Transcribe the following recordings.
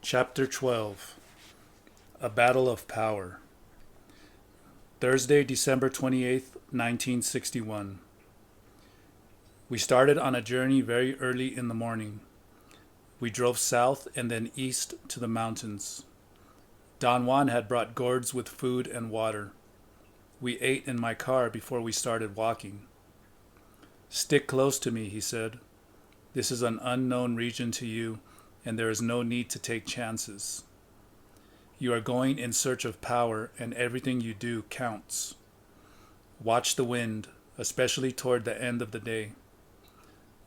Chapter 12. A Battle of Power. Thursday, December 28th, 1961. We started on a journey very early in the morning. We drove south and then east to the mountains. Don Juan had brought gourds with food and water. We ate in my car before we started walking. "Stick close to me," he said. "This is an unknown region to you, and there is no need to take chances. You are going in search of power, and everything you do counts. Watch the wind, especially toward the end of the day.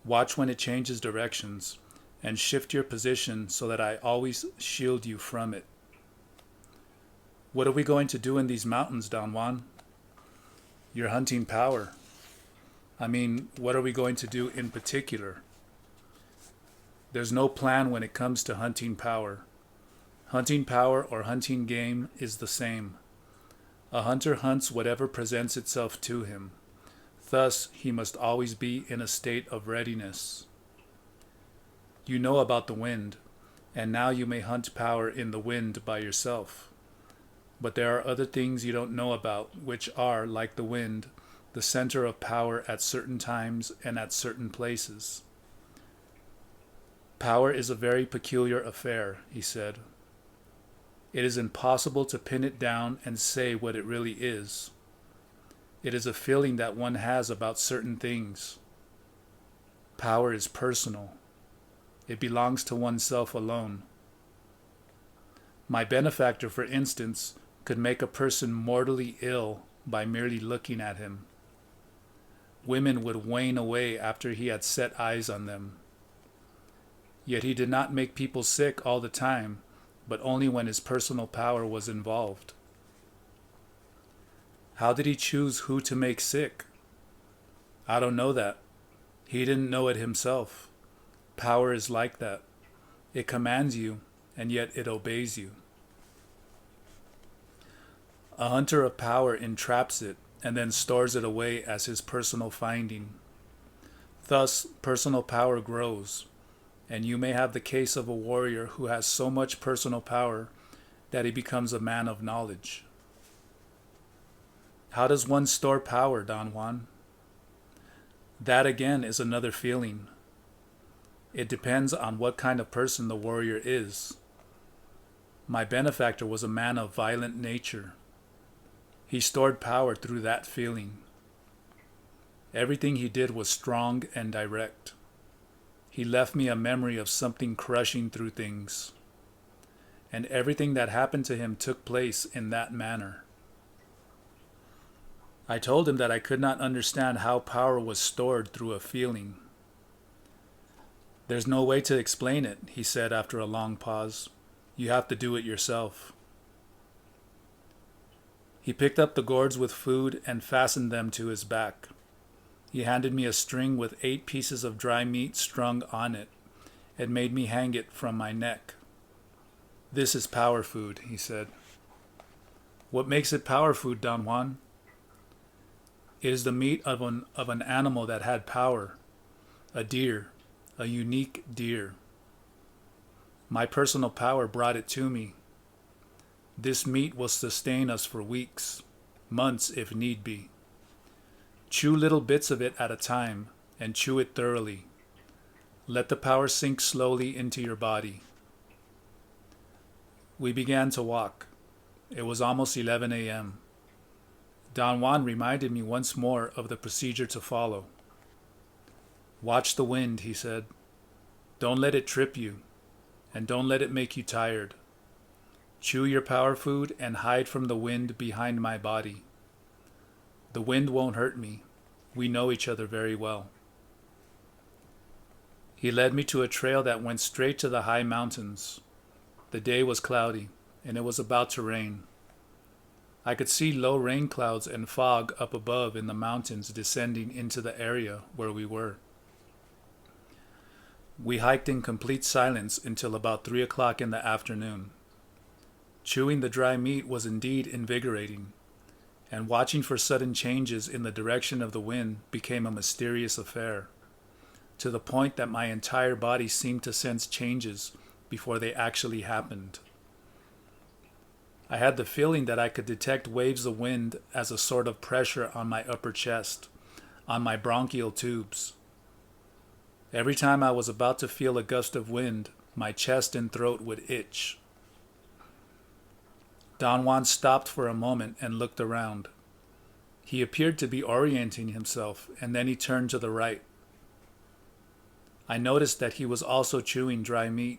Watch when it changes directions, and shift your position so that I always shield you from it." "What are we going to do in these mountains, Don Juan?" "You're hunting power." "I mean, what are we going to do in particular?" "There's no plan when it comes to hunting power. Hunting power or hunting game is the same. A hunter hunts whatever presents itself to him. Thus, he must always be in a state of readiness. You know about the wind, and now you may hunt power in the wind by yourself. But there are other things you don't know about, which are, like the wind, the center of power at certain times and at certain places. Power is a very peculiar affair," he said. "It is impossible to pin it down and say what it really is. It is a feeling that one has about certain things. Power is personal. It belongs to oneself alone. My benefactor, for instance, could make a person mortally ill by merely looking at him. Women would wane away after he had set eyes on them. Yet he did not make people sick all the time, but only when his personal power was involved." "How did he choose who to make sick?" "I don't know that. He didn't know it himself. Power is like that. It commands you, and yet it obeys you. A hunter of power entraps it and then stores it away as his personal finding. Thus, personal power grows, and you may have the case of a warrior who has so much personal power that he becomes a man of knowledge." "How does one store power, Don Juan?" "That again is another feeling. It depends on what kind of person the warrior is. My benefactor was a man of violent nature. He stored power through that feeling. Everything he did was strong and direct. He left me a memory of something crushing through things. And everything that happened to him took place in that manner. I told him that I could not understand how power was stored through a feeling. "There's no way to explain it," he said after a long pause. "You have to do it yourself." He picked up the gourds with food and fastened them to his back. He handed me a string with 8 pieces of dry meat strung on it, and made me hang it from my neck. "This is power food," he said. "What makes it power food, Don Juan?" "It is the meat of an animal that had power, a deer, a unique deer. My personal power brought it to me. This meat will sustain us for weeks, months if need be. Chew little bits of it at a time, and chew it thoroughly. Let the power sink slowly into your body." We began to walk. It was almost 11 a.m. Don Juan reminded me once more of the procedure to follow. "Watch the wind," he said. "Don't let it trip you, and don't let it make you tired. Chew your power food and hide from the wind behind my body. The wind won't hurt me. We know each other very well." He led me to a trail that went straight to the high mountains. The day was cloudy, and it was about to rain. I could see low rain clouds and fog up above in the mountains descending into the area where we were. We hiked in complete silence until about 3 o'clock in the afternoon. Chewing the dry meat was indeed invigorating, and watching for sudden changes in the direction of the wind became a mysterious affair, to the point that my entire body seemed to sense changes before they actually happened. I had the feeling that I could detect waves of wind as a sort of pressure on my upper chest, on my bronchial tubes. Every time I was about to feel a gust of wind, my chest and throat would itch. Don Juan stopped for a moment and looked around. He appeared to be orienting himself, and then he turned to the right. I noticed that he was also chewing dry meat.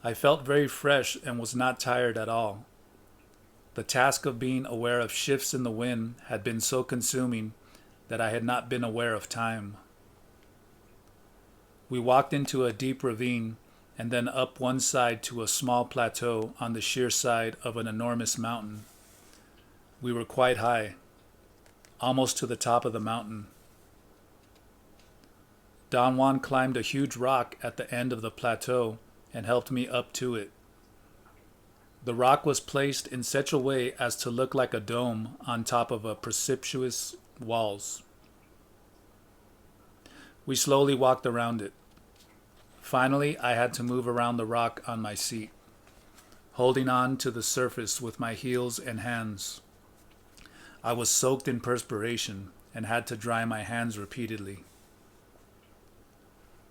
I felt very fresh and was not tired at all. The task of being aware of shifts in the wind had been so consuming that I had not been aware of time. We walked into a deep ravine and then up one side to a small plateau on the sheer side of an enormous mountain. We were quite high, almost to the top of the mountain. Don Juan climbed a huge rock at the end of the plateau and helped me up to it. The rock was placed in such a way as to look like a dome on top of a precipitous walls. We slowly walked around it. Finally, I had to move around the rock on my seat, holding on to the surface with my heels and hands. I was soaked in perspiration and had to dry my hands repeatedly.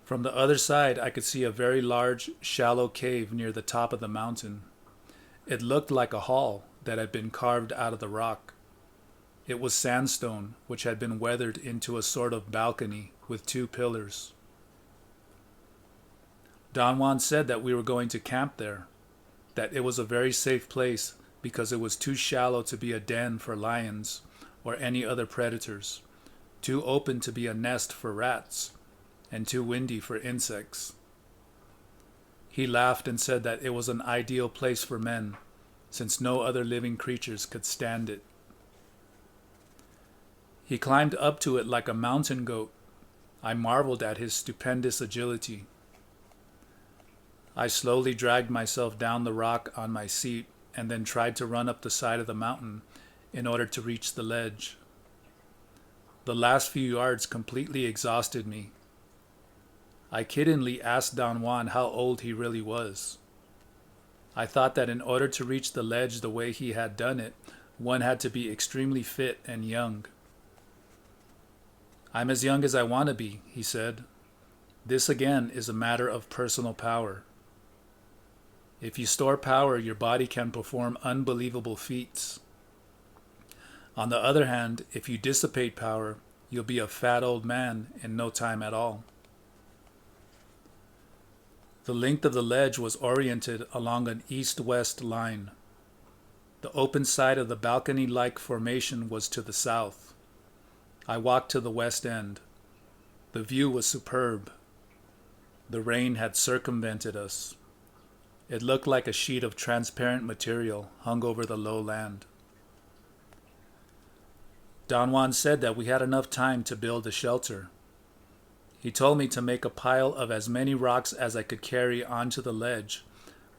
From the other side, I could see a very large, shallow cave near the top of the mountain. It looked like a hall that had been carved out of the rock. It was sandstone, which had been weathered into a sort of balcony with 2 pillars. Don Juan said that we were going to camp there, that it was a very safe place because it was too shallow to be a den for lions or any other predators, too open to be a nest for rats, and too windy for insects. He laughed and said that it was an ideal place for men, since no other living creatures could stand it. He climbed up to it like a mountain goat. I marveled at his stupendous agility. I slowly dragged myself down the rock on my seat and then tried to run up the side of the mountain in order to reach the ledge. The last few yards completely exhausted me. I kiddingly asked Don Juan how old he really was. I thought that in order to reach the ledge the way he had done it, one had to be extremely fit and young. "I'm as young as I want to be," he said. "This again is a matter of personal power. If you store power, your body can perform unbelievable feats. On the other hand, if you dissipate power, you'll be a fat old man in no time at all." The length of the ledge was oriented along an east-west line. The open side of the balcony-like formation was to the south. I walked to the west end. The view was superb. The rain had circumvented us. It looked like a sheet of transparent material hung over the low land. Don Juan said that we had enough time to build a shelter. He told me to make a pile of as many rocks as I could carry onto the ledge,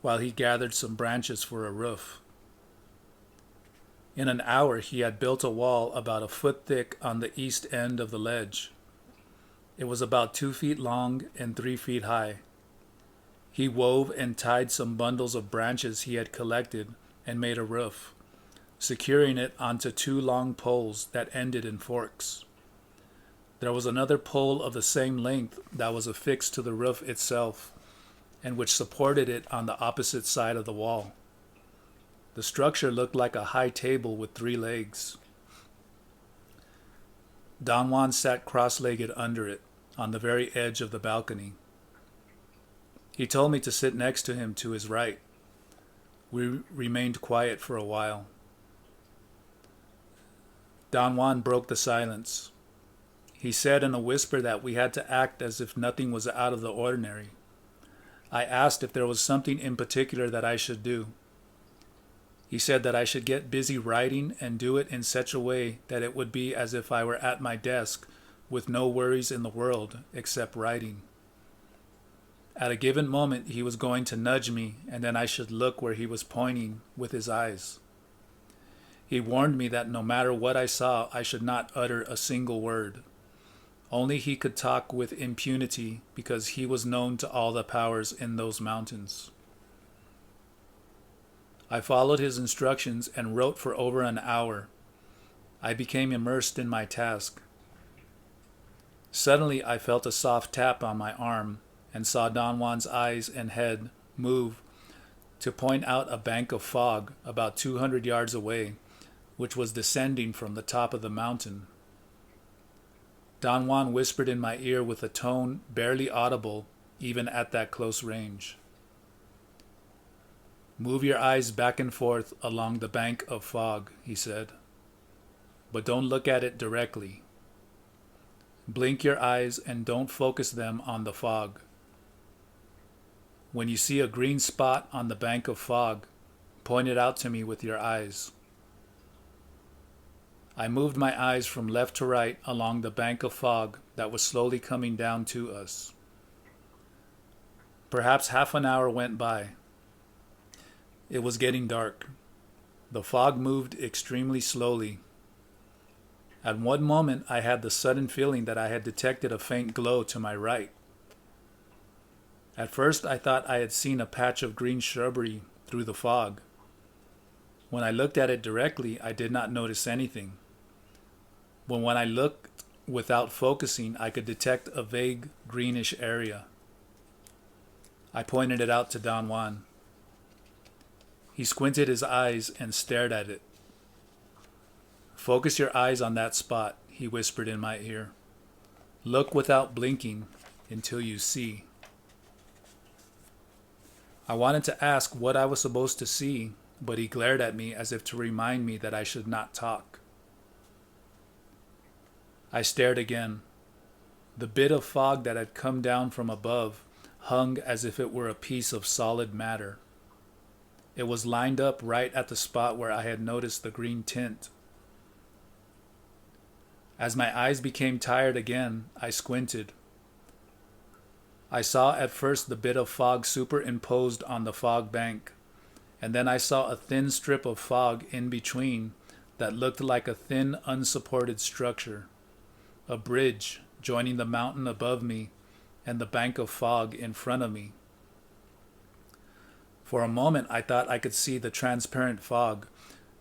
while he gathered some branches for a roof. In an hour, he had built a wall about a foot thick on the east end of the ledge. It was about 2 feet long and 3 feet high. He wove and tied some bundles of branches he had collected and made a roof, securing it onto 2 long poles that ended in forks. There was another pole of the same length that was affixed to the roof itself, and which supported it on the opposite side of the wall. The structure looked like a high table with 3 legs. Don Juan sat cross-legged under it, on the very edge of the balcony. He told me to sit next to him to his right. We remained quiet for a while. Don Juan broke the silence. He said in a whisper that we had to act as if nothing was out of the ordinary. I asked if there was something in particular that I should do. He said that I should get busy writing and do it in such a way that it would be as if I were at my desk with no worries in the world except writing. At a given moment, he was going to nudge me, and then I should look where he was pointing with his eyes. He warned me that no matter what I saw, I should not utter a single word. Only he could talk with impunity because he was known to all the powers in those mountains. I followed his instructions and wrote for over an hour. I became immersed in my task. Suddenly I felt a soft tap on my arm and saw Don Juan's eyes and head move to point out a bank of fog about 200 yards away, which was descending from the top of the mountain. Don Juan whispered in my ear with a tone barely audible even at that close range. "Move your eyes back and forth along the bank of fog," he said. "But don't look at it directly. Blink your eyes and don't focus them on the fog. When you see a green spot on the bank of fog, point it out to me with your eyes." I moved my eyes from left to right along the bank of fog that was slowly coming down to us. Perhaps half an hour went by. It was getting dark. The fog moved extremely slowly. At one moment, I had the sudden feeling that I had detected a faint glow to my right. At first, I thought I had seen a patch of green shrubbery through the fog. When I looked at it directly, I did not notice anything. But when I looked without focusing, I could detect a vague greenish area. I pointed it out to Don Juan. He squinted his eyes and stared at it. "Focus your eyes on that spot," he whispered in my ear. "Look without blinking until you see." I wanted to ask what I was supposed to see, but he glared at me as if to remind me that I should not talk. I stared again. The bit of fog that had come down from above hung as if it were a piece of solid matter. It was lined up right at the spot where I had noticed the green tint. As my eyes became tired again, I squinted. I saw at first the bit of fog superimposed on the fog bank, and then I saw a thin strip of fog in between that looked like a thin, unsupported structure, a bridge joining the mountain above me and the bank of fog in front of me. For a moment, I thought I could see the transparent fog,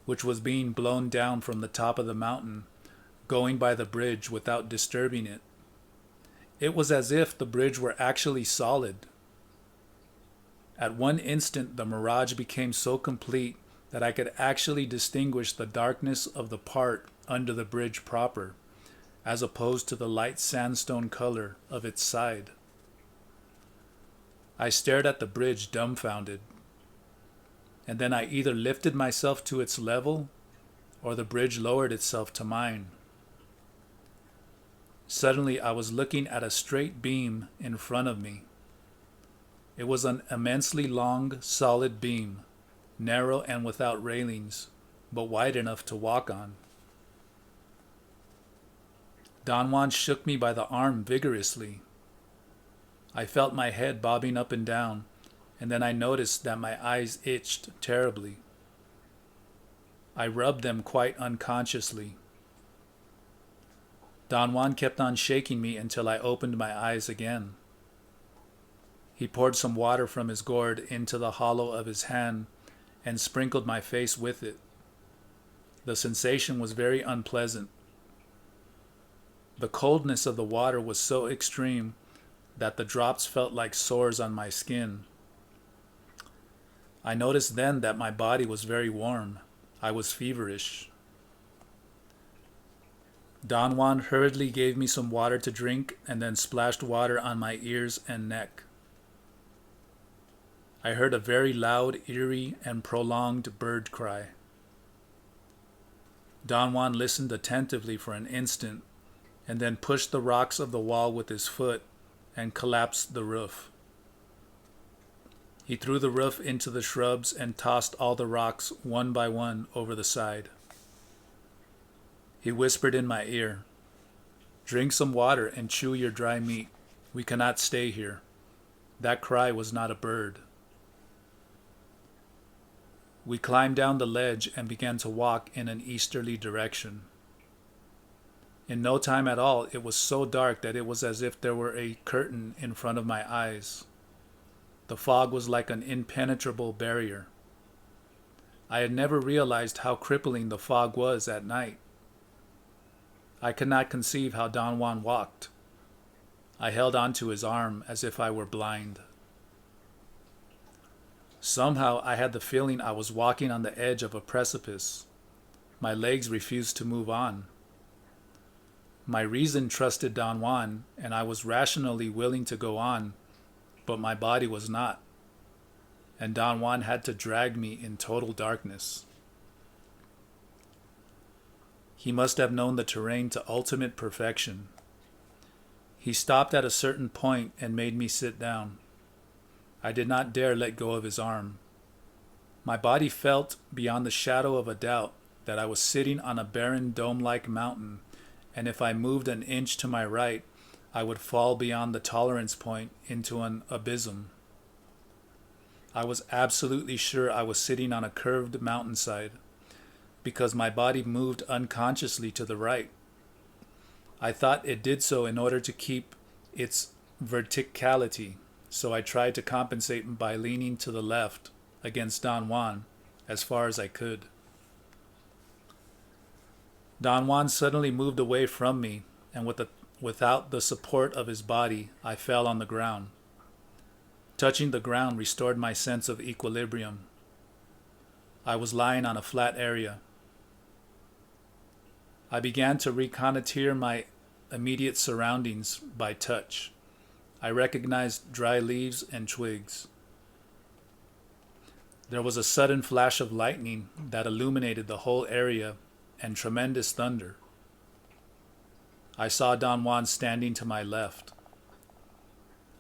which was being blown down from the top of the mountain, going by the bridge without disturbing it. It was as if the bridge were actually solid. At one instant, the mirage became so complete that I could actually distinguish the darkness of the part under the bridge proper, as opposed to the light sandstone color of its side. I stared at the bridge dumbfounded, and then I either lifted myself to its level or the bridge lowered itself to mine. Suddenly, I was looking at a straight beam in front of me. It was an immensely long, solid beam, narrow and without railings, but wide enough to walk on. Don Juan shook me by the arm vigorously. I felt my head bobbing up and down, and then I noticed that my eyes itched terribly. I rubbed them quite unconsciously. Don Juan kept on shaking me until I opened my eyes again. He poured some water from his gourd into the hollow of his hand and sprinkled my face with it. The sensation was very unpleasant. The coldness of the water was so extreme that the drops felt like sores on my skin. I noticed then that my body was very warm. I was feverish. Don Juan hurriedly gave me some water to drink and then splashed water on my ears and neck. I heard a very loud, eerie, and prolonged bird cry. Don Juan listened attentively for an instant and then pushed the rocks of the wall with his foot and collapsed the roof. He threw the roof into the shrubs and tossed all the rocks one by one over the side. He whispered in my ear, "Drink some water and chew your dry meat. We cannot stay here." That cry was not a bird. We climbed down the ledge and began to walk in an easterly direction. In no time at all, it was so dark that it was as if there were a curtain in front of my eyes. The fog was like an impenetrable barrier. I had never realized how crippling the fog was at night. I could not conceive how Don Juan walked. I held onto his arm as if I were blind. Somehow I had the feeling I was walking on the edge of a precipice. My legs refused to move on. My reason trusted Don Juan, and I was rationally willing to go on, but my body was not, and Don Juan had to drag me in total darkness. He must have known the terrain to ultimate perfection. He stopped at a certain point and made me sit down. I did not dare let go of his arm. My body felt, beyond the shadow of a doubt, that I was sitting on a barren dome-like mountain, and if I moved an inch to my right, I would fall beyond the tolerance point into an abysm. I was absolutely sure I was sitting on a curved mountainside, because my body moved unconsciously to the right. I thought it did so in order to keep its verticality, so I tried to compensate by leaning to the left against Don Juan as far as I could. Don Juan suddenly moved away from me, and without the support of his body, I fell on the ground. Touching the ground restored my sense of equilibrium. I was lying on a flat area. I began to reconnoiter my immediate surroundings by touch. I recognized dry leaves and twigs. There was a sudden flash of lightning that illuminated the whole area and tremendous thunder. I saw Don Juan standing to my left.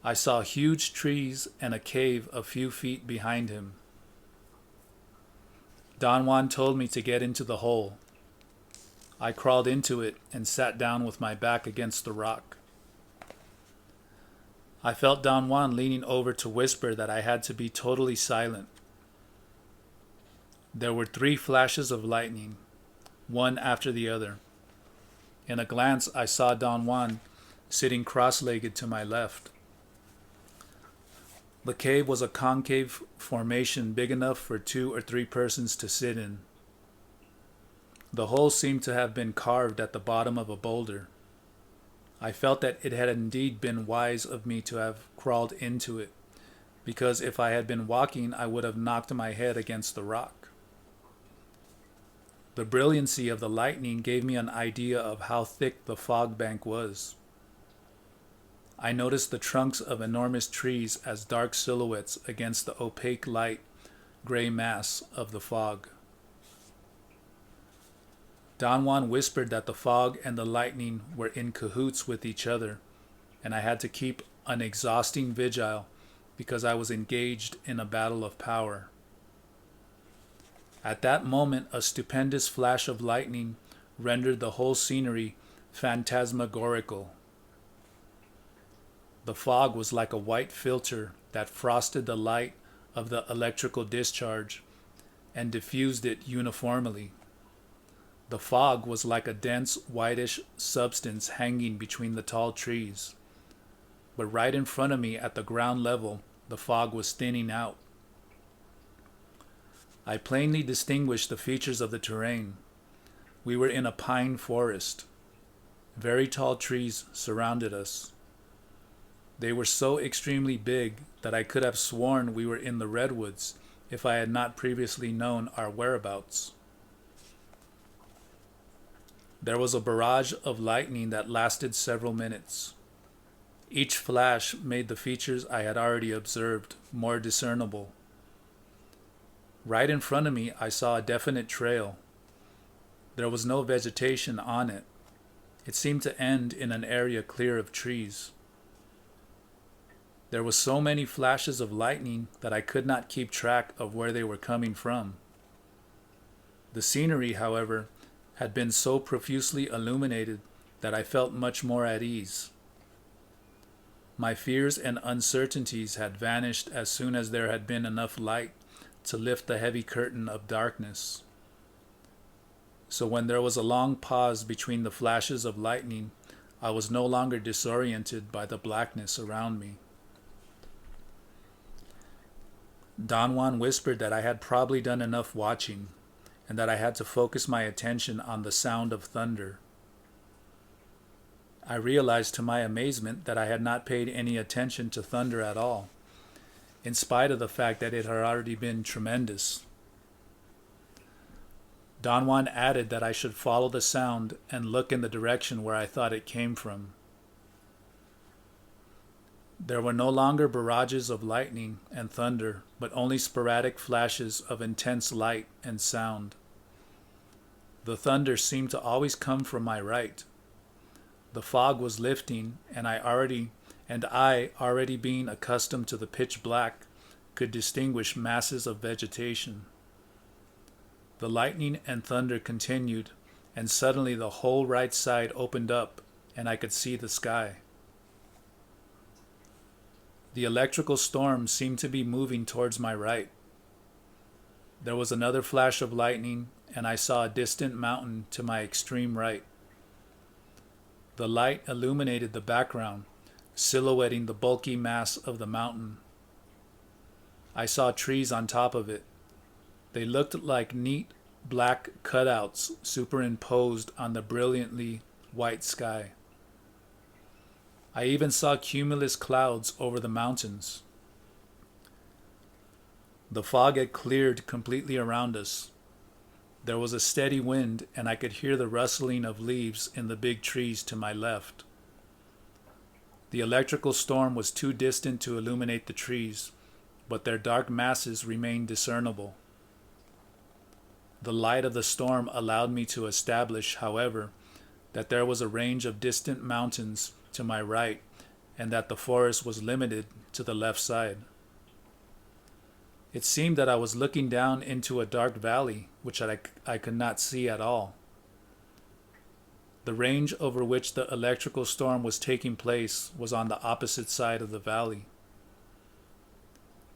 I saw huge trees and a cave a few feet behind him. Don Juan told me to get into the hole. I crawled into it and sat down with my back against the rock. I felt Don Juan leaning over to whisper that I had to be totally silent. There were 3 flashes of lightning, one after the other. In a glance, I saw Don Juan sitting cross-legged to my left. The cave was a concave formation big enough for 2 or 3 persons to sit in. The hole seemed to have been carved at the bottom of a boulder. I felt that it had indeed been wise of me to have crawled into it, because if I had been walking, I would have knocked my head against the rock. The brilliancy of the lightning gave me an idea of how thick the fog bank was. I noticed the trunks of enormous trees as dark silhouettes against the opaque light gray mass of the fog. Don Juan whispered that the fog and the lightning were in cahoots with each other, and I had to keep an exhausting vigil because I was engaged in a battle of power. At that moment, a stupendous flash of lightning rendered the whole scenery phantasmagorical. The fog was like a white filter that frosted the light of the electrical discharge and diffused it uniformly. The fog was like a dense, whitish substance hanging between the tall trees. But right in front of me at the ground level, the fog was thinning out. I plainly distinguished the features of the terrain. We were in a pine forest. Very tall trees surrounded us. They were so extremely big that I could have sworn we were in the redwoods if I had not previously known our whereabouts. There was a barrage of lightning that lasted several minutes. Each flash made the features I had already observed more discernible. Right in front of me, I saw a definite trail. There was no vegetation on it. It seemed to end in an area clear of trees. There were so many flashes of lightning that I could not keep track of where they were coming from. The scenery, however, had been so profusely illuminated that I felt much more at ease. My fears and uncertainties had vanished as soon as there had been enough light to lift the heavy curtain of darkness. So when there was a long pause between the flashes of lightning, I was no longer disoriented by the blackness around me. Don Juan whispered that I had probably done enough watching, and that I had to focus my attention on the sound of thunder. I realized to my amazement that I had not paid any attention to thunder at all, in spite of the fact that it had already been tremendous. Don Juan added that I should follow the sound and look in the direction where I thought it came from. There were no longer barrages of lightning and thunder, but only sporadic flashes of intense light and sound. The thunder seemed to always come from my right. The fog was lifting, and I, already being accustomed to the pitch black, could distinguish masses of vegetation. The lightning and thunder continued, and suddenly the whole right side opened up, and I could see the sky. The electrical storm seemed to be moving towards my right. There was another flash of lightning, and I saw a distant mountain to my extreme right. The light illuminated the background, silhouetting the bulky mass of the mountain. I saw trees on top of it. They looked like neat black cutouts superimposed on the brilliantly white sky. I even saw cumulus clouds over the mountains. The fog had cleared completely around us. There was a steady wind, and I could hear the rustling of leaves in the big trees to my left. The electrical storm was too distant to illuminate the trees, but their dark masses remained discernible. The light of the storm allowed me to establish, however, that there was a range of distant mountains to my right, and that the forest was limited to the left side. It seemed that I was looking down into a dark valley, which I could not see at all. The range over which the electrical storm was taking place was on the opposite side of the valley.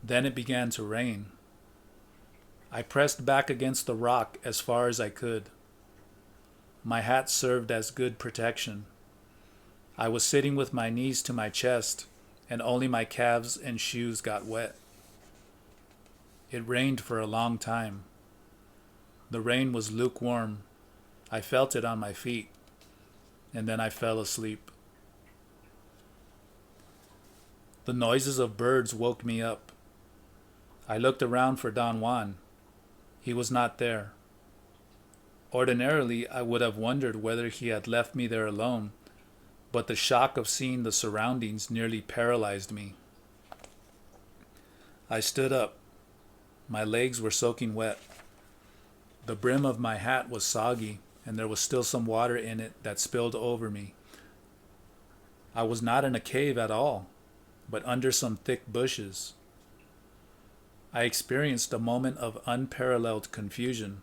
Then it began to rain. I pressed back against the rock as far as I could. My hat served as good protection. I was sitting with my knees to my chest, and only my calves and shoes got wet. It rained for a long time. The rain was lukewarm. I felt it on my feet, and then I fell asleep. The noises of birds woke me up. I looked around for Don Juan. He was not there. Ordinarily, I would have wondered whether he had left me there alone, but the shock of seeing the surroundings nearly paralyzed me. I stood up. My legs were soaking wet. The brim of my hat was soggy, and there was still some water in it that spilled over me. I was not in a cave at all, but under some thick bushes. I experienced a moment of unparalleled confusion.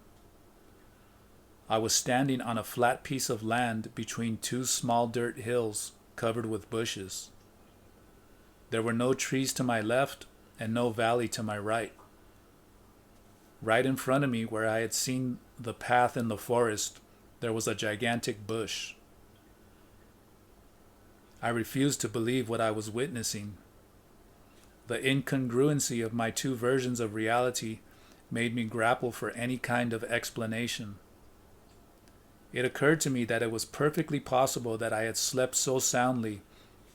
I was standing on a flat piece of land between two small dirt hills covered with bushes. There were no trees to my left and no valley to my right. Right in front of me, where I had seen the path in the forest, there was a gigantic bush. I refused to believe what I was witnessing. The incongruency of my two versions of reality made me grapple for any kind of explanation. It occurred to me that it was perfectly possible that I had slept so soundly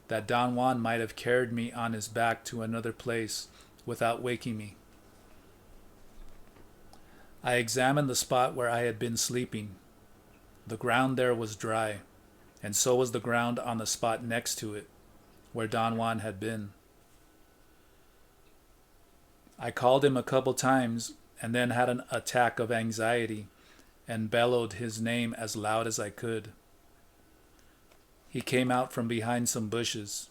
that Don Juan might have carried me on his back to another place without waking me. I examined the spot where I had been sleeping. The ground there was dry, and so was the ground on the spot next to it, where Don Juan had been. I called him a couple times and then had an attack of anxiety and bellowed his name as loud as I could. He came out from behind some bushes.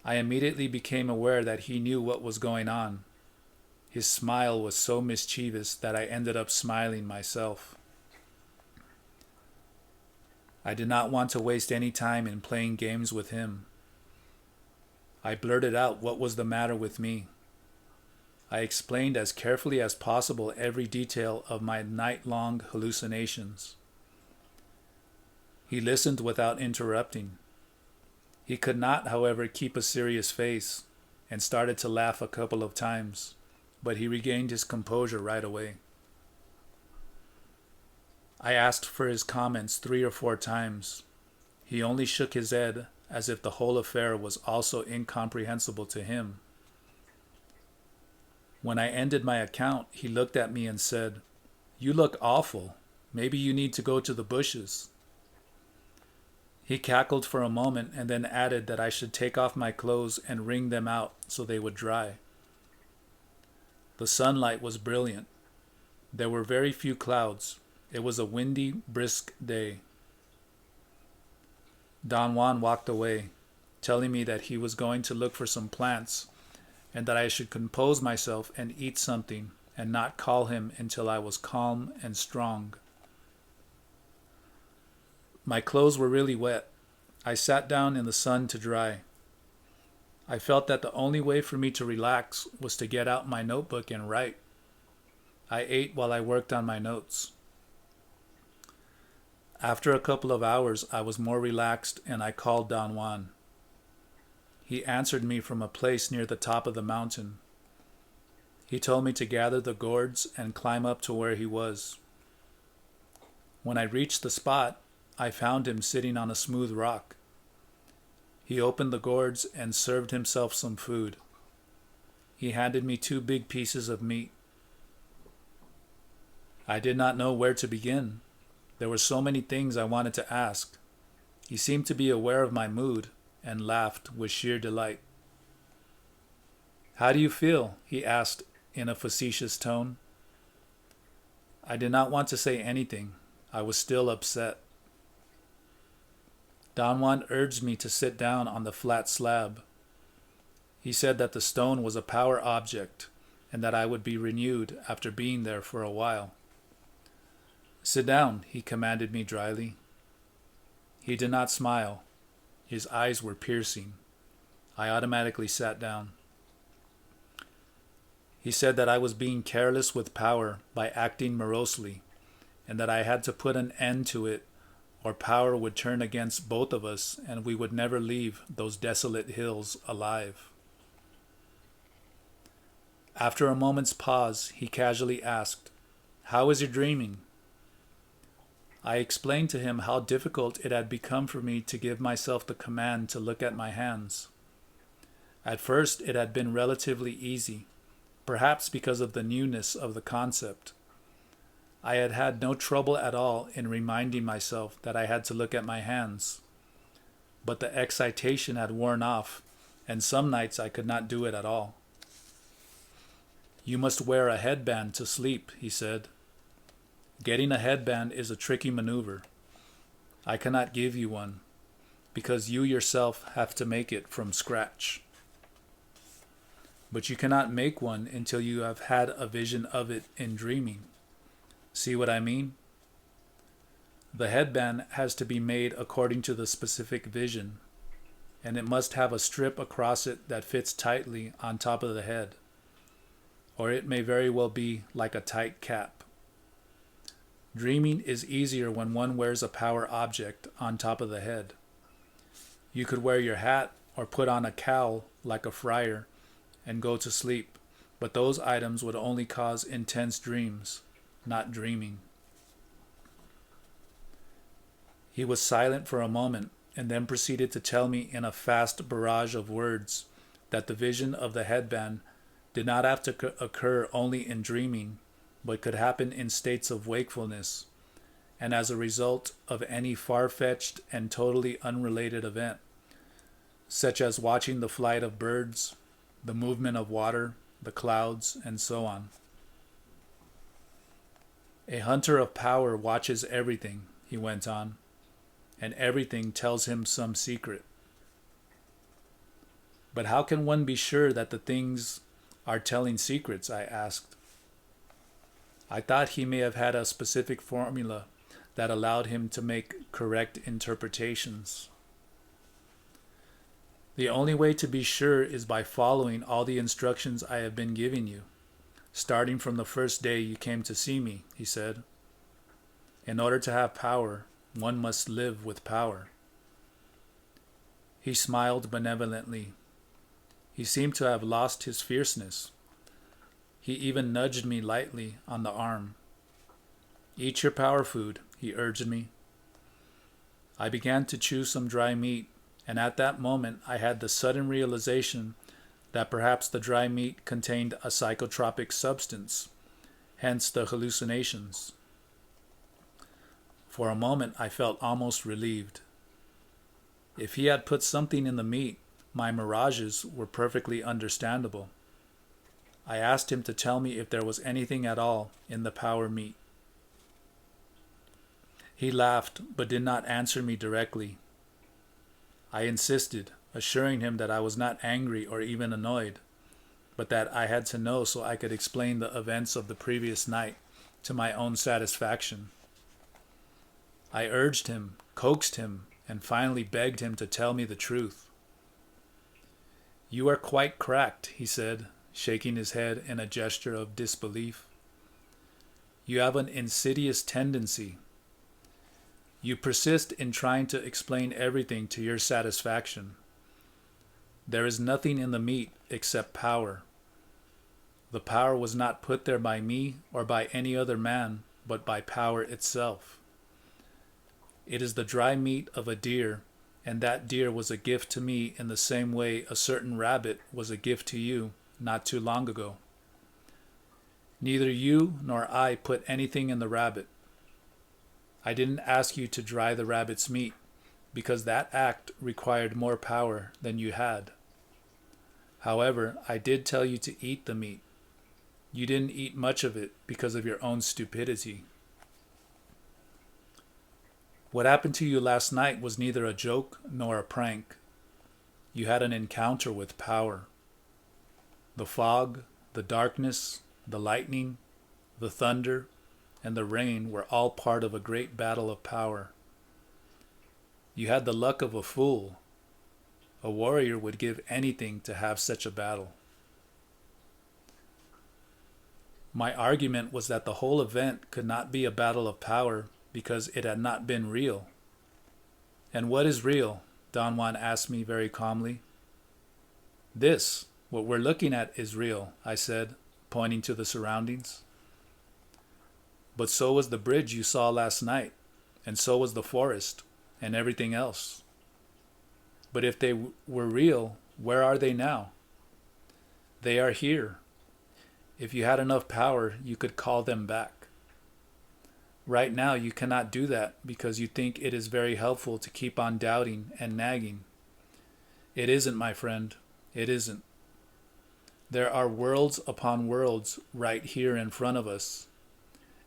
I immediately became aware that he knew what was going on. His smile was so mischievous that I ended up smiling myself. I did not want to waste any time in playing games with him. I blurted out what was the matter with me. I explained as carefully as possible every detail of my night-long hallucinations. He listened without interrupting. He could not, however, keep a serious face, and started to laugh a couple of times, but he regained his composure right away. I asked for his comments 3 or 4 times. He only shook his head as if the whole affair was also incomprehensible to him. When I ended my account, he looked at me and said, "You look awful. Maybe you need to go to the bushes." He cackled for a moment and then added that I should take off my clothes and wring them out so they would dry. The sunlight was brilliant. There were very few clouds. It was a windy, brisk day. Don Juan walked away, telling me that he was going to look for some plants and that I should compose myself and eat something and not call him until I was calm and strong. My clothes were really wet. I sat down in the sun to dry. I felt that the only way for me to relax was to get out my notebook and write. I ate while I worked on my notes. After a couple of hours, I was more relaxed and I called Don Juan. He answered me from a place near the top of the mountain. He told me to gather the gourds and climb up to where he was. When I reached the spot, I found him sitting on a smooth rock. He opened the gourds and served himself some food. He handed me 2 big pieces of meat. I did not know where to begin. There were so many things I wanted to ask. He seemed to be aware of my mood and laughed with sheer delight. "How do you feel?" he asked in a facetious tone. I did not want to say anything. I was still upset. Don Juan urged me to sit down on the flat slab. He said that the stone was a power object and that I would be renewed after being there for a while. "Sit down," he commanded me dryly. He did not smile. His eyes were piercing. I automatically sat down. He said that I was being careless with power by acting morosely, and that I had to put an end to it, or power would turn against both of us and we would never leave those desolate hills alive. After a moment's pause, he casually asked, "How is your dreaming?" I explained to him how difficult it had become for me to give myself the command to look at my hands. At first, it had been relatively easy, perhaps because of the newness of the concept. I had had no trouble at all in reminding myself that I had to look at my hands. But the excitation had worn off, and some nights I could not do it at all. "You must wear a headband to sleep," he said. "Getting a headband is a tricky maneuver. I cannot give you one, because you yourself have to make it from scratch. But you cannot make one until you have had a vision of it in dreaming. See what I mean? The headband has to be made according to the specific vision, and it must have a strip across it that fits tightly on top of the head, or it may very well be like a tight cap. Dreaming is easier when one wears a power object on top of the head. You could wear your hat or put on a cowl like a friar and go to sleep, but those items would only cause intense dreams, not dreaming." He was silent for a moment and then proceeded to tell me in a fast barrage of words that the vision of the headband did not have to occur only in dreaming, but could happen in states of wakefulness, and as a result of any far-fetched and totally unrelated event, such as watching the flight of birds, the movement of water, the clouds, and so on. "A hunter of power watches everything," he went on, "and everything tells him some secret." "But how can one be sure that the things are telling secrets?" I asked. I thought he may have had a specific formula that allowed him to make correct interpretations. "The only way to be sure is by following all the instructions I have been giving you," starting from the first day you came to see me, he said. In order to have power, one must live with power. He smiled benevolently. He seemed to have lost his fierceness. He even nudged me lightly on the arm. Eat your power food, he urged me. I began to chew some dry meat, and at that moment I had the sudden realization that perhaps the dry meat contained a psychotropic substance, hence the hallucinations. For a moment I felt almost relieved. If he had put something in the meat, my mirages were perfectly understandable. I asked him to tell me if there was anything at all in the power meat. He laughed, but did not answer me directly. I insisted, assuring him that I was not angry or even annoyed, but that I had to know so I could explain the events of the previous night to my own satisfaction. I urged him, coaxed him, and finally begged him to tell me the truth. You are quite cracked, he said, shaking his head in a gesture of disbelief. You have an insidious tendency. You persist in trying to explain everything to your satisfaction. There is nothing in the meat except power. The power was not put there by me or by any other man, but by power itself. It is the dry meat of a deer, and that deer was a gift to me in the same way a certain rabbit was a gift to you not too long ago. Neither you nor I put anything in the rabbit. I didn't ask you to dry the rabbit's meat, because that act required more power than you had. However, I did tell you to eat the meat. You didn't eat much of it because of your own stupidity. What happened to you last night was neither a joke nor a prank. You had an encounter with power. The fog, the darkness, the lightning, the thunder, and the rain were all part of a great battle of power. You had the luck of a fool. A warrior would give anything to have such a battle. My argument was that the whole event could not be a battle of power because it had not been real. And what is real? Don Juan asked me very calmly. This, what we're looking at, is real, I said, pointing to the surroundings. But so was the bridge you saw last night, and so was the forest, and everything else. But if they were real, where are they now? They are here. If you had enough power, you could call them back. Right now, you cannot do that because you think it is very helpful to keep on doubting and nagging. It isn't, my friend. It isn't. There are worlds upon worlds right here in front of us,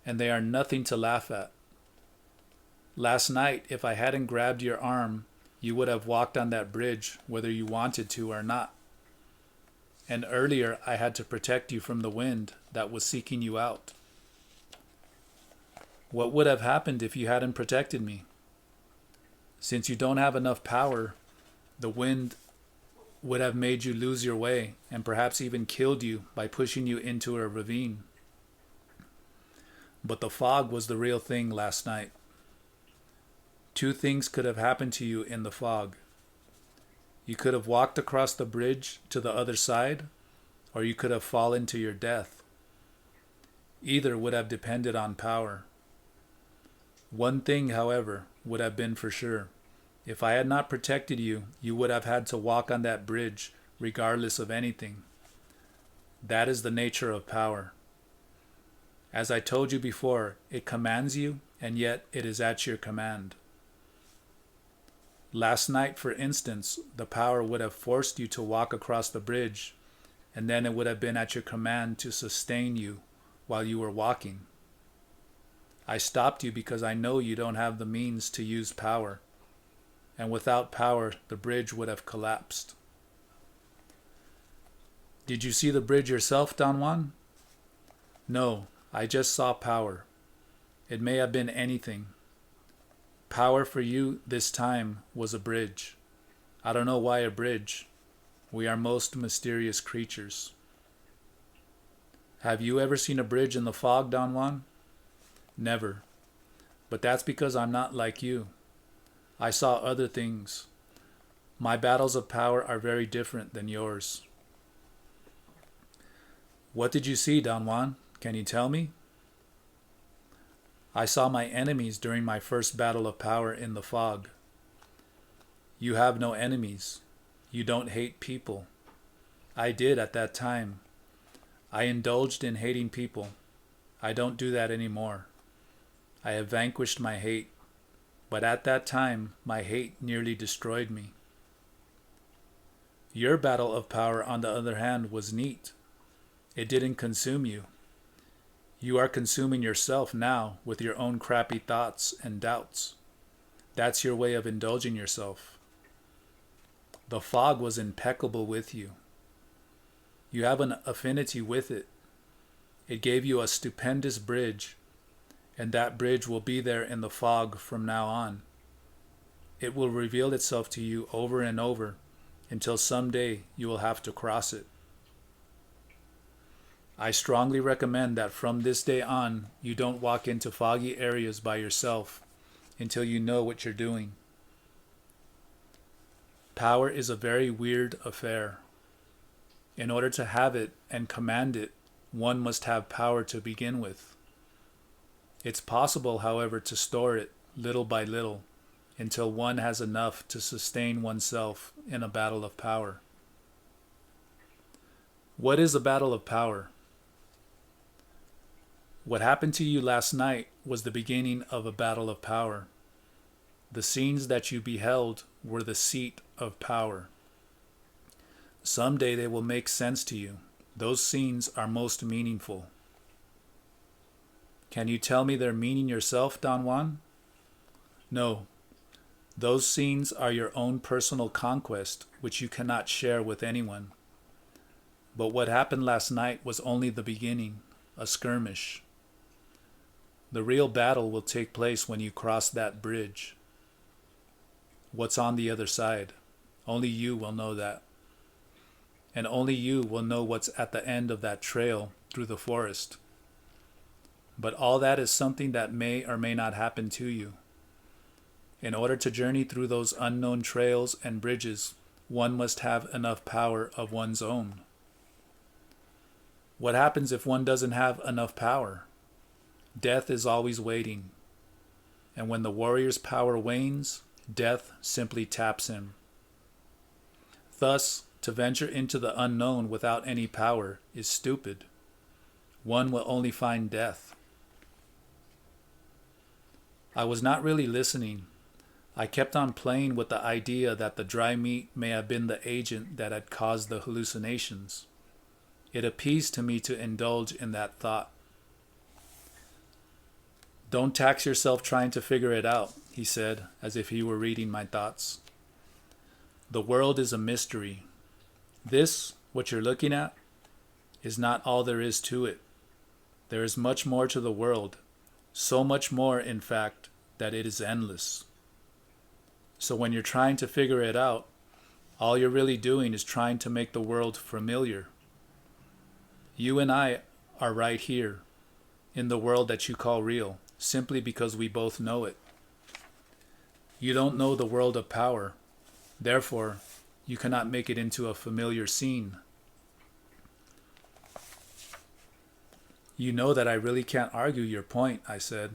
and they are nothing to laugh at. Last night, if I hadn't grabbed your arm, you would have walked on that bridge whether you wanted to or not. And earlier, I had to protect you from the wind that was seeking you out. What would have happened if you hadn't protected me? Since you don't have enough power, the wind would have made you lose your way and perhaps even killed you by pushing you into a ravine. But the fog was the real thing last night. Two things could have happened to you in the fog. You could have walked across the bridge to the other side, or you could have fallen to your death. Either would have depended on power. One thing, however, would have been for sure. If I had not protected you, you would have had to walk on that bridge regardless of anything. That is the nature of power. As I told you before, it commands you, and yet it is at your command. Last night, for instance, the power would have forced you to walk across the bridge, and then it would have been at your command to sustain you while you were walking. I stopped you because I know you don't have the means to use power, and without power, the bridge would have collapsed. Did you see the bridge yourself, Don Juan? No, I just saw power. It may have been anything. Power for you this time was a bridge. I don't know why a bridge. We are most mysterious creatures. Have you ever seen a bridge in the fog, Don Juan? Never. But that's because I'm not like you. I saw other things. My battles of power are very different than yours. What did you see, Don Juan? Can you tell me? I saw my enemies during my first battle of power in the fog. You have no enemies. You don't hate people. I did at that time. I indulged in hating people. I don't do that anymore. I have vanquished my hate, but at that time my hate nearly destroyed me. Your battle of power, on the other hand, was neat. It didn't consume you. You are consuming yourself now with your own crappy thoughts and doubts. That's your way of indulging yourself. The fog was impeccable with you. You have an affinity with it. It gave you a stupendous bridge, and that bridge will be there in the fog from now on. It will reveal itself to you over and over until someday you will have to cross it. I strongly recommend that from this day on, you don't walk into foggy areas by yourself until you know what you're doing. Power is a very weird affair. In order to have it and command it, one must have power to begin with. It's possible, however, to store it little by little until one has enough to sustain oneself in a battle of power. What is a battle of power? What happened to you last night was the beginning of a battle of power. The scenes that you beheld were the seat of power. Someday they will make sense to you. Those scenes are most meaningful. Can you tell me their meaning yourself, Don Juan? No. Those scenes are your own personal conquest, which you cannot share with anyone. But what happened last night was only the beginning, a skirmish. The real battle will take place when you cross that bridge. What's on the other side? Only you will know that. And only you will know what's at the end of that trail through the forest. But all that is something that may or may not happen to you. In order to journey through those unknown trails and bridges, one must have enough power of one's own. What happens if one doesn't have enough power? Death is always waiting. And when the warrior's power wanes, death simply taps him. Thus, to venture into the unknown without any power is stupid. One will only find death. I was not really listening. I kept on playing with the idea that the dry meat may have been the agent that had caused the hallucinations. It appeased to me to indulge in that thought. Don't tax yourself trying to figure it out, he said, as if he were reading my thoughts. The world is a mystery. This, what you're looking at, is not all there is to it. There is much more to the world, so much more, in fact, that it is endless. So when you're trying to figure it out, all you're really doing is trying to make the world familiar. You and I are right here, in the world that you call real, simply because we both know it. You don't know the world of power, therefore, you cannot make it into a familiar scene. You know that I really can't argue your point, I said,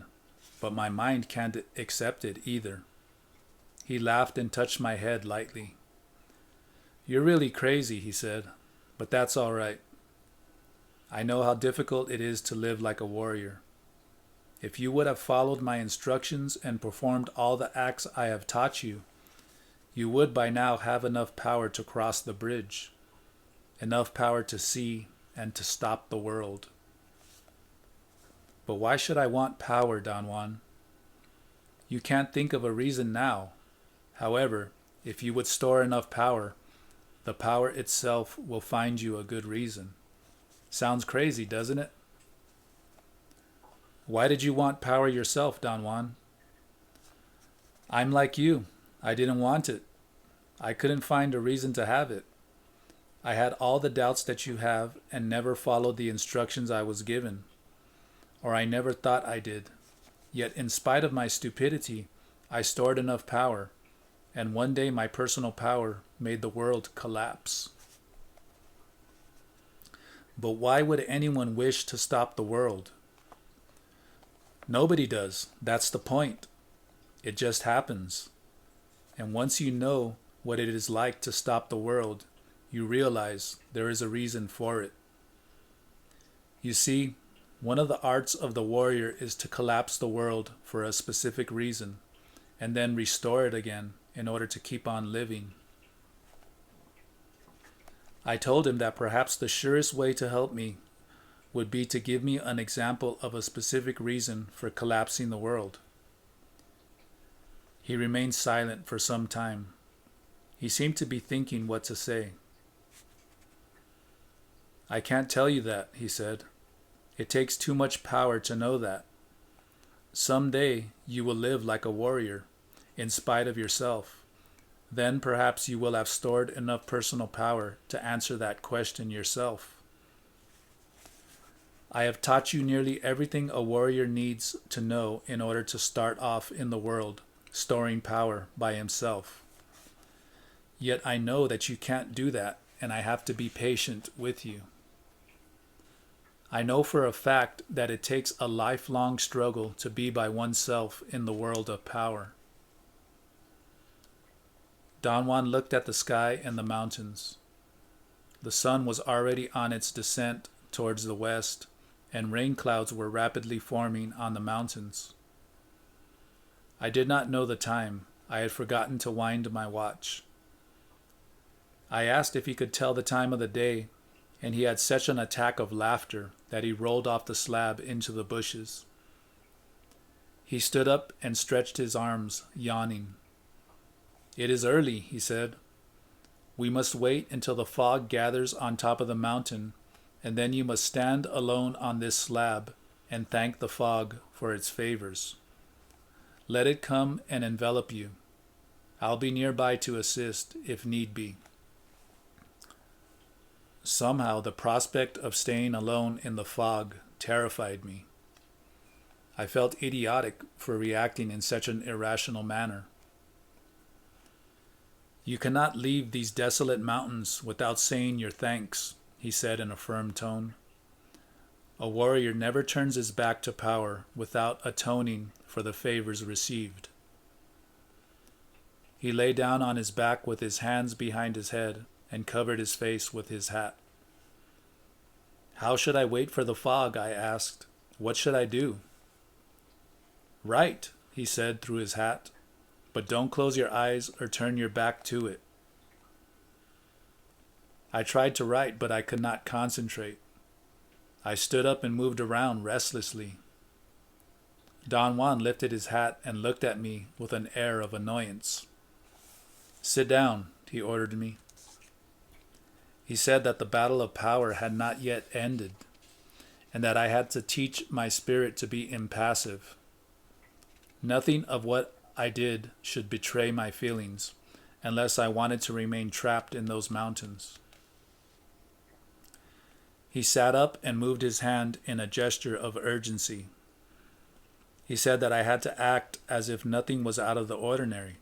but my mind can't accept it either. He laughed and touched my head lightly. You're really crazy, he said, but that's all right. I know how difficult it is to live like a warrior. If you would have followed my instructions and performed all the acts I have taught you, you would by now have enough power to cross the bridge, enough power to see and to stop the world. But why should I want power, Don Juan? You can't think of a reason now. However, if you would store enough power, the power itself will find you a good reason. Sounds crazy, doesn't it? Why did you want power yourself, Don Juan? I'm like you. I didn't want it. I couldn't find a reason to have it. I had all the doubts that you have and never followed the instructions I was given, or I never thought I did. Yet in spite of my stupidity, I stored enough power, and one day my personal power made the world collapse. But why would anyone wish to stop the world? Nobody does. That's the point. It just happens. And once you know what it is like to stop the world, you realize there is a reason for it. You see, one of the arts of the warrior is to collapse the world for a specific reason, and then restore it again in order to keep on living. I told him that perhaps the surest way to help me would be to give me an example of a specific reason for collapsing the world. He remained silent for some time. He seemed to be thinking what to say. I can't tell you that, he said. It takes too much power to know that. Someday you will live like a warrior, in spite of yourself. Then perhaps you will have stored enough personal power to answer that question yourself. I have taught you nearly everything a warrior needs to know in order to start off in the world, storing power by himself. Yet I know that you can't do that, and I have to be patient with you. I know for a fact that it takes a lifelong struggle to be by oneself in the world of power. Don Juan looked at the sky and the mountains. The sun was already on its descent towards the west, and rain clouds were rapidly forming on the mountains. I did not know the time. I had forgotten to wind my watch. I asked if he could tell the time of the day, and he had such an attack of laughter that he rolled off the slab into the bushes. He stood up and stretched his arms, yawning. "It is early," he said. "We must wait until the fog gathers on top of the mountain, and then you must stand alone on this slab and thank the fog for its favors. Let it come and envelop you. I'll be nearby to assist if need be." Somehow the prospect of staying alone in the fog terrified me. I felt idiotic for reacting in such an irrational manner. "You cannot leave these desolate mountains without saying your thanks," he said in a firm tone. "A warrior never turns his back to power without atoning for the favors received." He lay down on his back with his hands behind his head and covered his face with his hat. "How should I wait for the fog?" I asked. "What should I do?" "Write," he said through his hat, "but don't close your eyes or turn your back to it." I tried to write, but I could not concentrate. I stood up and moved around restlessly. Don Juan lifted his hat and looked at me with an air of annoyance. "Sit down," he ordered me. He said that the battle of power had not yet ended, and that I had to teach my spirit to be impassive. Nothing of what I did should betray my feelings, unless I wanted to remain trapped in those mountains. He sat up and moved his hand in a gesture of urgency. He said that I had to act as if nothing was out of the ordinary,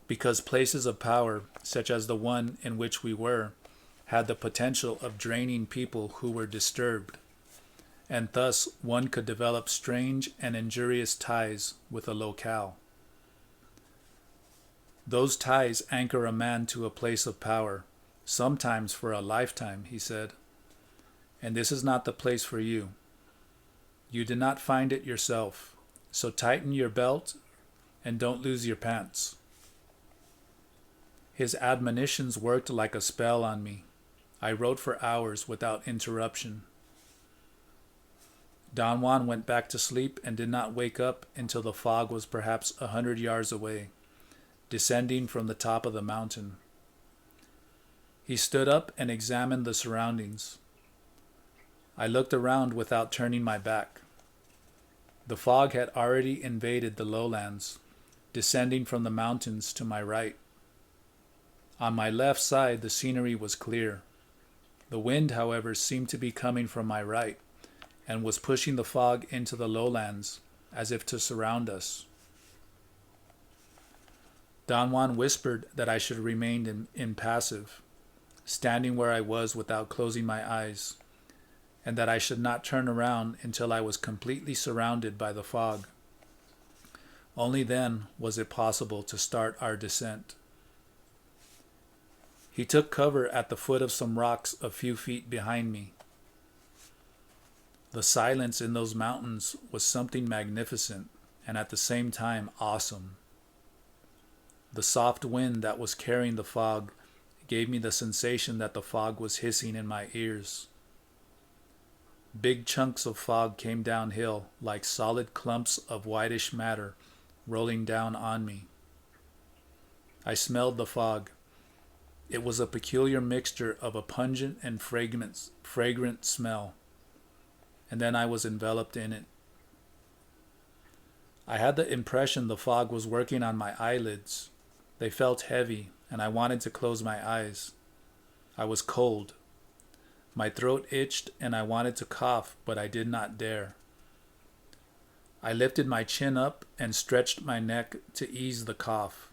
because places of power, such as the one in which we were, had the potential of draining people who were disturbed, and thus one could develop strange and injurious ties with a locale. Those ties anchor a man to a place of power, sometimes for a lifetime, he said. And this is not the place for you. You did not find it yourself, so tighten your belt and don't lose your pants. His admonitions worked like a spell on me. I wrote for hours without interruption. Don Juan went back to sleep and did not wake up until the fog was perhaps 100 yards away, descending from the top of the mountain. He stood up and examined the surroundings. I looked around without turning my back. The fog had already invaded the lowlands, descending from the mountains to my right. On my left side, the scenery was clear, The wind, however, seemed to be coming from my right and was pushing the fog into the lowlands as if to surround us. Don Juan whispered that I should remain impassive, standing where I was without closing my eyes, and that I should not turn around until I was completely surrounded by the fog. Only then was it possible to start our descent. He took cover at the foot of some rocks a few feet behind me. The silence in those mountains was something magnificent and at the same time awesome. The soft wind that was carrying the fog gave me the sensation that the fog was hissing in my ears. Big chunks of fog came downhill like solid clumps of whitish matter rolling down on me. I smelled the fog. It was a peculiar mixture of a pungent and fragrant smell, and then I was enveloped in it. I had the impression the fog was working on my eyelids. They felt heavy, and I wanted to close my eyes. I was cold. My throat itched, and I wanted to cough, but I did not dare. I lifted my chin up and stretched my neck to ease the cough,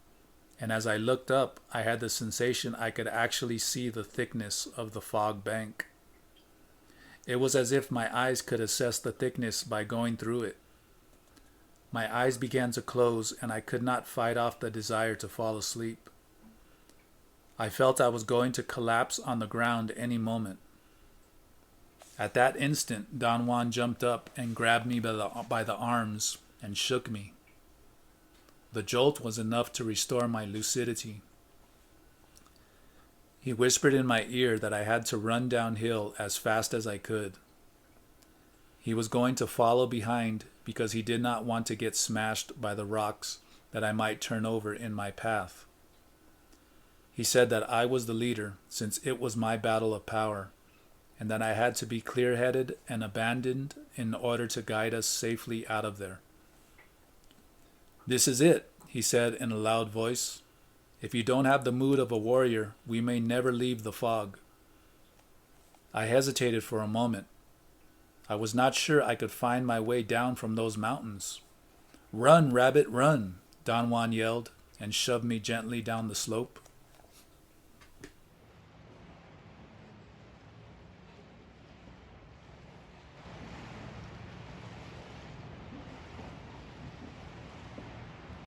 and as I looked up, I had the sensation I could actually see the thickness of the fog bank. It was as if my eyes could assess the thickness by going through it. My eyes began to close, and I could not fight off the desire to fall asleep. I felt I was going to collapse on the ground any moment. At that instant, Don Juan jumped up and grabbed me by the arms and shook me. The jolt was enough to restore my lucidity. He whispered in my ear that I had to run downhill as fast as I could. He was going to follow behind because he did not want to get smashed by the rocks that I might turn over in my path. He said that I was the leader since it was my battle of power, and that I had to be clear-headed and abandoned in order to guide us safely out of there. "This is it," he said in a loud voice. "If you don't have the mood of a warrior, we may never leave the fog." I hesitated for a moment. I was not sure I could find my way down from those mountains. "Run, rabbit, run!" Don Juan yelled and shoved me gently down the slope.